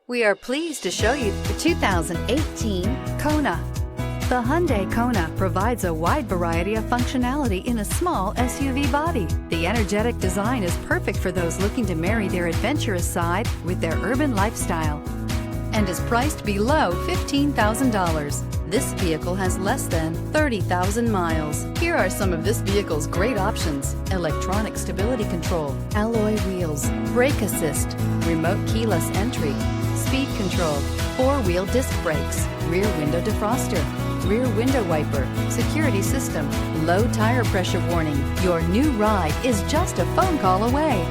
We are pleased to show you the 2018 Kona. The Hyundai Kona provides a wide variety of functionality in a small SUV body. The energetic design is perfect for those looking to marry their adventurous side with their urban lifestyle and is priced below $15,000. This vehicle has less than 30,000 miles. Here are some of this vehicle's great options: electronic stability control, alloy wheels, brake assist, remote keyless entry, speed control, four-wheel disc brakes, rear window defroster, rear window wiper, security system, low tire pressure warning. Your new ride is just a phone call away.